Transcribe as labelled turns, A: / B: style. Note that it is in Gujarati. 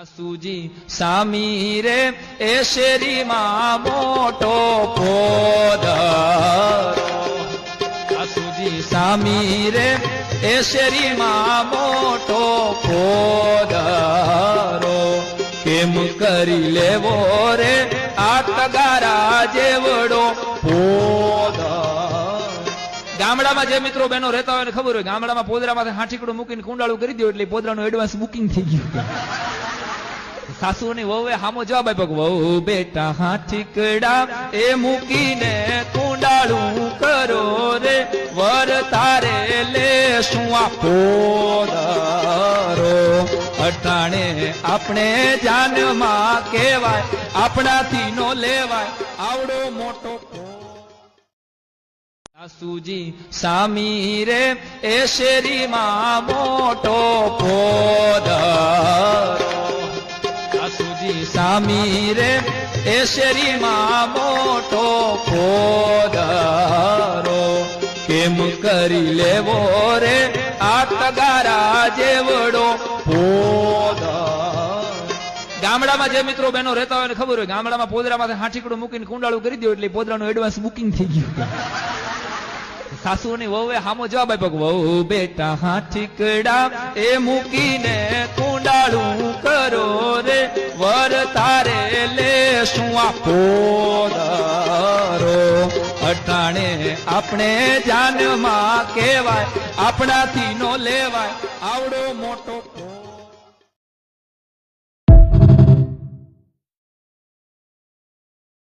A: સાસુજી સામી રે એ શેરીમાં મોટો પોદરો, સાસુજી સામી રે એ શેરીમાં મોટો પોદરો, કેમ કરી લેવો રે આ તગારા જેવડો પોદરો. ગામડામાં જે મિત્રો બહેનો રહેતા હોય ને ખબર હોય, ગામડામાં પોદરામાં હાંઠીકડું મૂકીને કુંડાળું કરી દો એટલે પોદરાનું એડવાન્સ બુકિંગ થઈ ગયું. સાસુની વહુએ હામો જવાબ આપ્યો, વહુ બેટા હાંઠીકડા એ મૂકીને કુંડાળું કરો રે, વર તારે લેશું આ પોદરો. અટાણે આપણે જાનમાં કહેવાય, આપણાથી નો લેવાય આવડો મોટો. સાસુજી સામી રે એ શેરીમાં મોટો પોદરો, સાસુજી સામી રે એ શેરીમાં મોટો પોદરો, કેમ કરી લેવો રે આ તગારા જેવડો પોદરો. ગામડામાં જે મિત્રો બહેનો રહેતા હોય ને ખબર હોય, ગામડામાં પોદરામાં હાંઠીકડું મૂકીને કુંડાળું કરી દો એટલે પોદરાનું એડવાન્સ બુકિંગ થઈ ગયું. સાસુની વહુએ હામો જવાબ આપ્યો, વહુ બેટા હાંઠીકડા એ મૂકીને કુંડાળું કરો રે, વર તારે લેશું આ પોદરો. અટાણે આપણે જાનમાં કહેવાય, આપણાથી નો લેવાય આવડો મોટો.